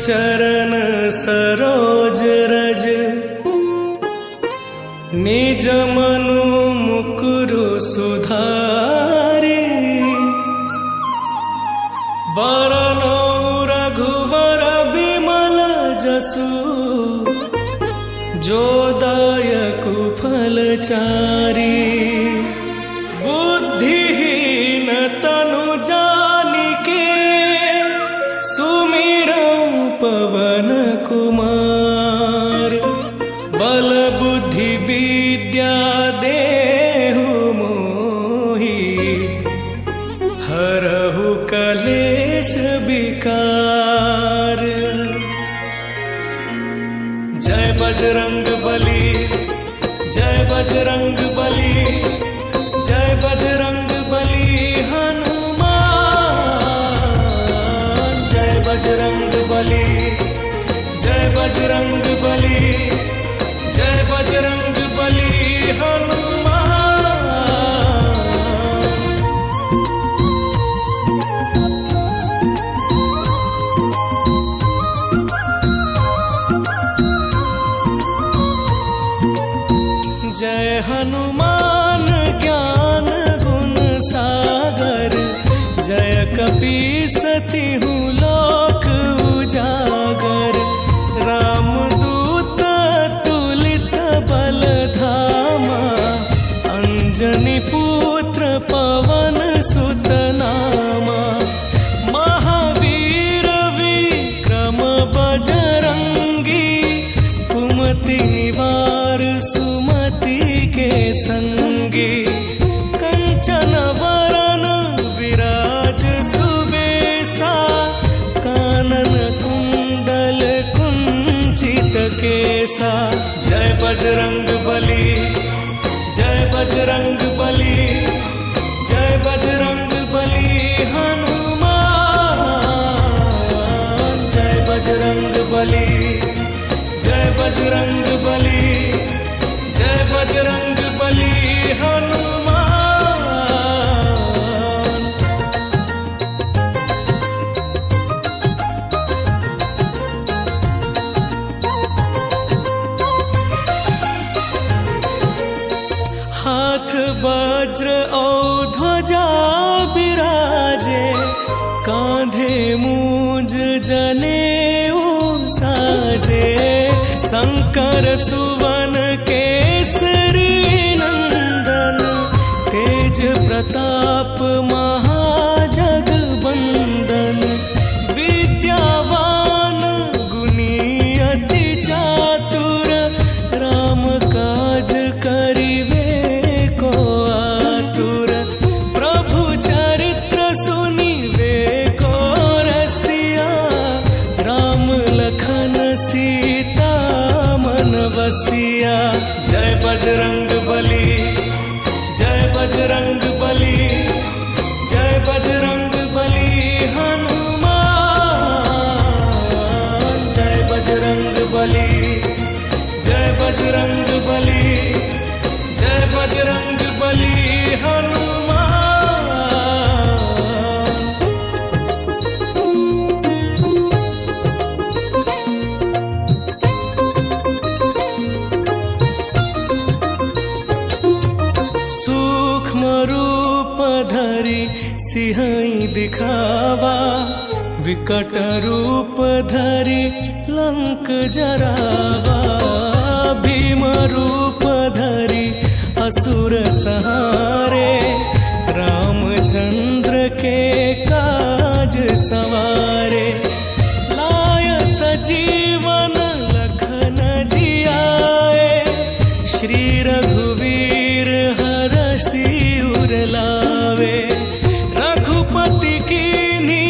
चरण सरोज रज निज मनु मुकुरु सुधारी बरनौ रघुवर बिमल जसु जो दायकु फलचारी बुद्धिहीन तनु जानिके सुमिरौ पवन कुमार बल बुद्धि विद्या देहु मोहि हरहु कलेश विकार। जय बजरंग बली जय बजरंग बली जय बजरंग बली हनुमान जय बजरंग बली जय बजरंग बली जय बजरंग बली हनुमान। जय हनुमान ज्ञान गुण सागर जय कपीस तिहु लोक उजागर रामदूत तुलित बल धामा अंजनी पुत्र पवन सुत नामा महावीर विक्रम बजरंगी कुमति निवार सुमति के संगी कंचन वरन विराज सुबेसा कानन कुंडल कुंचित केसा। जय बजरंग बली जय बजरंग बली जय बजरंग बली हनुमान जय बजरंग बली जय बजरंग बली जय बजरंग बली हनुमान। हाथ वज्र और ध्वजा बिराजे कांधे मूंज जनेऊ साजे शंकर सुवन केसरी नंदन तेज प्रताप महाजगवंदन विद्यावान गुणी अति चातुर राम काज करिवे को आतुर प्रभु चरित्र सुनिवे को रसिया राम लखन सीता मन बसिया। जय बजरंग बली जय बजरंग बली जय बजरंग बली हनुमान जय बजरंग बली जय बजरंग बली जय बजरंग बली हनुमान। सूक्ष्म रूप धरि सिंहई दिखावा विकट रूप धरि लंक जरावा भीम रूप धरि असुर संहारे रामचंद्र के काज सवारे लाय सजीवन लखन जियाए श्री रघुवीर हरषि उर लावे रघुपति कीन्ही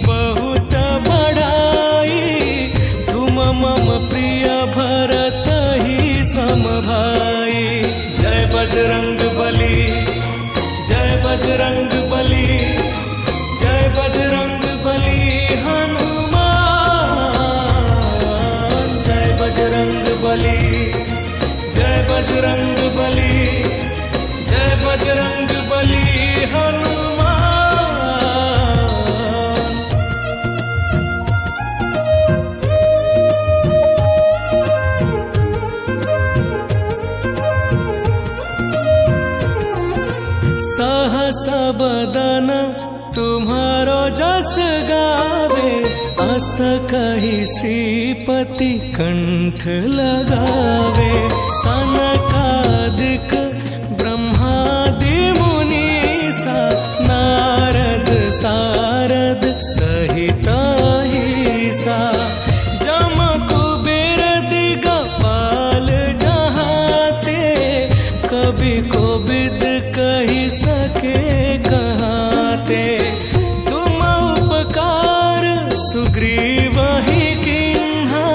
बहुत बड़ाई तुम मम प्रिय भरत ही सम भाई। जय बजरंग बली जय बजरंग बली जय बजरंग बली हनुमान जय बजरंग बली जय बजरंग बली जय बजरंग बली हनुमान। सबदन तुम्हारो जस गावे, अस कही श्रीपति कंठ लगावे। सनकादिक ब्रह्मादि मुनीसा, नारद सारद सहित अहिसा। जम कुबेर दिगपाल जहाते, कवि कोविद कही सके कहाते। तुम उपकार सुग्रीव ही किन्हा,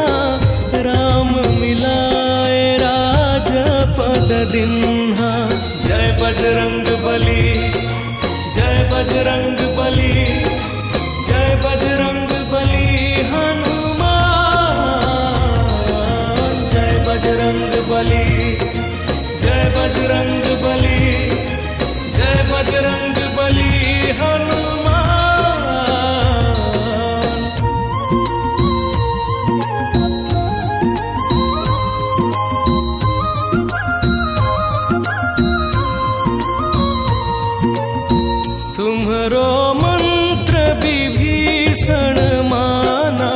राम मिलाए राजपद दिन्हा। जय बजरंग बली, जय बजरंग बली, जय बजरंग बली हनुमान। जय बजरंग बली, जय बजरंग बली, जय बजरंग बली हनुमान। तुम्हरो मंत्र विभीषण माना,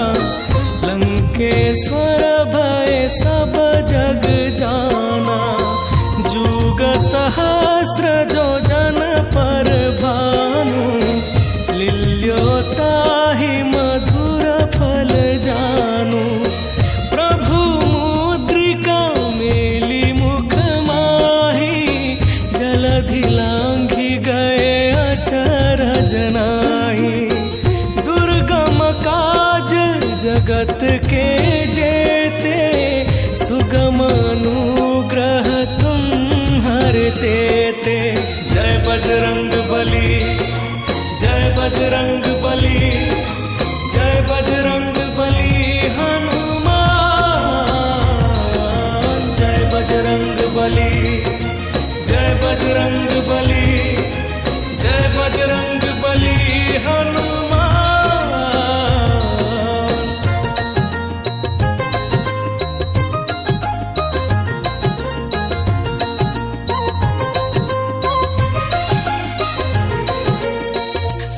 लंकेश्वर भय सब जग जाना। जुग सहस्र जो जन पर भानु, लील्यो ताहि मधुर फल जानू। प्रभु मुद्रिका मेली मुख माही, जलधि लांघि गए अचरज नाहि। दुर्गम काज जगत के जेते, सुगम अनुग्रह तुम्हरे ते। जय बजरंग बली, जय बजरंग बली, जय बजरंग बली हनुमान। जय बजरंग बली, जय बजरंग बली, जय बजरंग बली हनुमान।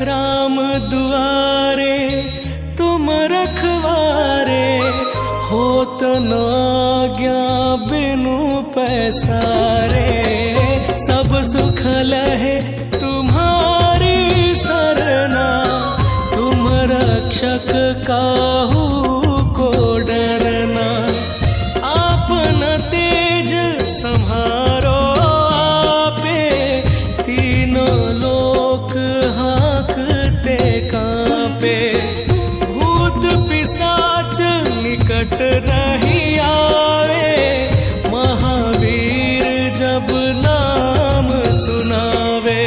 राम दुआरे तुम रखवारे, होत न आज्ञा बिनु पैसारे। सब सुख लहे तुम्हारी सरना, तुम रक्षक काहू को डरना। आपन तेज सम्हारो आपे, तीनों लोक हाँकते कांपे। भूत पिशाच निकट नहीं आवे, महावीर जब नाम सुनावे।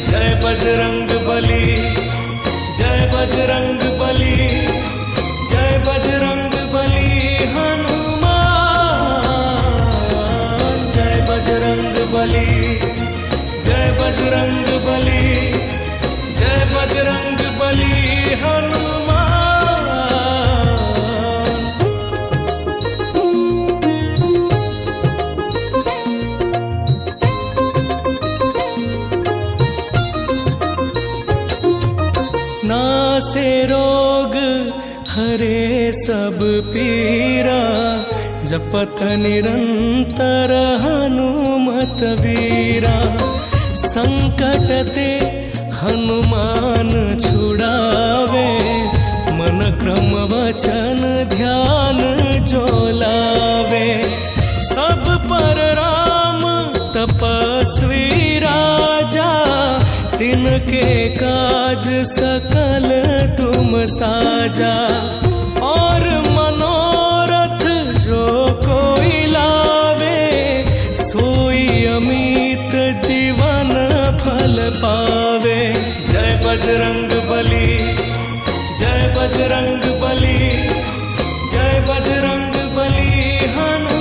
जय बजरंग बली, जय बजरंग बली, जय बजरंग बली हनुमान। जय बजरंग बली, जय बजरंग बली, जय बजरंग बली हनुमान। नासे रोग हरे सब पीरा, जपत निरंतर हनुमत वीरा। संकट ते हनुमान छुड़ावे, मन क्रम वचन ध्यान जो लावे। सब पर राम तपस्वी राजा, तिनके काज सकल तुम साजा। और मनोरथ जो कोई लावे, सोई अमित जीवन फल पावे। जय बजरंग बली, जय बजरंग बली, जय बजरंग बली हनुमान।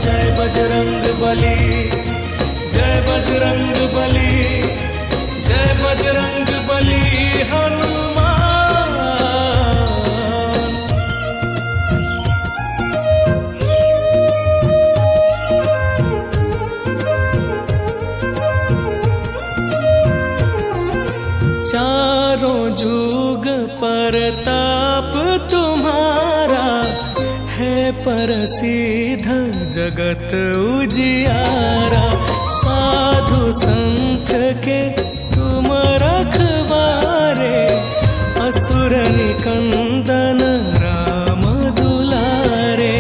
जय बजरंग बली, जय बजरंग बली, जय बजरंग बली हनुमान। प्रसिद्ध जगत उजियारा, साधु संत के तुम रखवारे, असुर निकंदन राम दुलारे।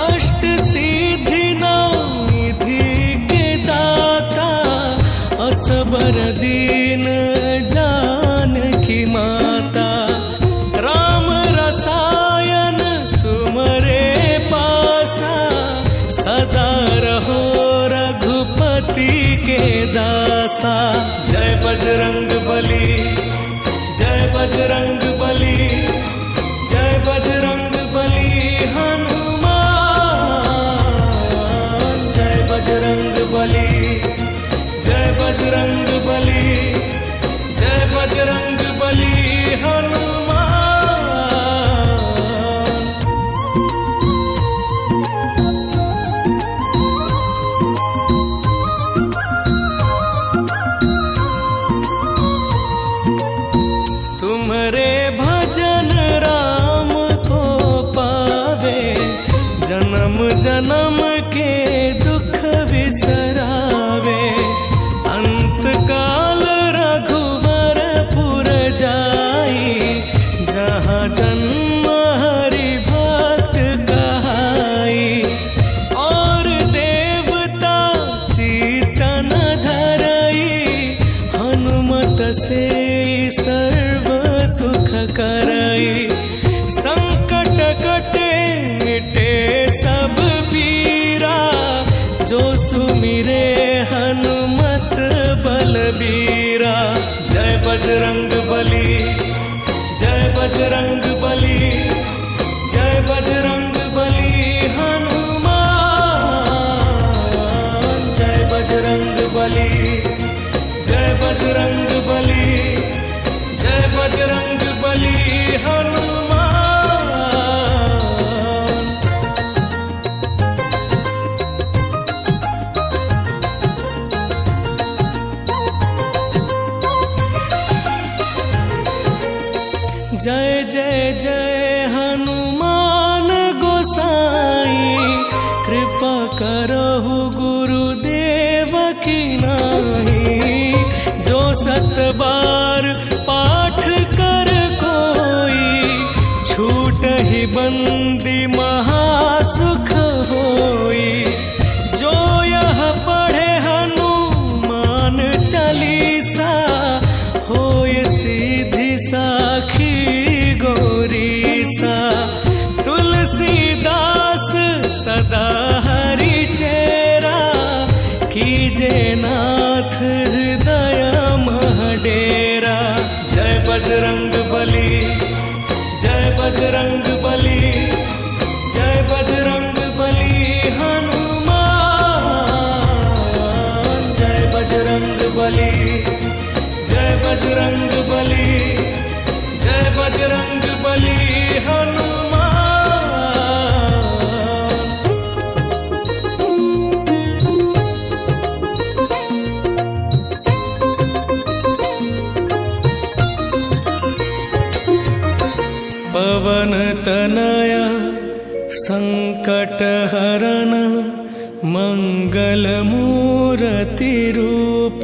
अष्ट सिद्धि नौ निधि के दाता, असबर दीन जानकी माता। राम रसायन तुम्हारे पासा, सदा रहो रघुपति के दासा। जय बजरंग बली, जय बजरंग बली, जय बजरंग बली हनुमान। जय बजरंग बली, जय बजरंग बली, जय बजरंग बली हनुमान। तुम्हारे भजन राम को पावे, जन्म जन्म के दुख बिसरावे। अंत काल रघुवर पुर जाई, जहाँ जन्म हरि भक्त कहाई। और देवता चीतन धरई, हनुमत से सर्व सुख करई। संकट कटे मिटे सब पीरा, जो सुमिरे हनुमत बलबीरा। जय बजरंग बली, जय बजरंग बली, जय बजरंग बली हनुमान। जय बजरंग बली, जय बजरंग बली, जय बजरंग बली हनुमान। जय जय जय हनुमान गोसाई, कृपा करहु गुरुदेव की नाई। जो सत बार पाठ कर कोई, छूटहि बंदी महासुख होई। जो यह पढ़े हनुमान चालीसा, होय सिद्धि साखी गौरीसा। तुलसीदास सदा हरि चेरा, कीजे नाथ हृदय महडेरा। जय बजरंग बली, जय बजरंग बली, जय बजरंग बली हनुमान। जय बजरंग बली, जय बजरंग बली, जय बजरंग बली हनुमान। पवन तनय संकट हरन, मंगल मूर्ति रूप।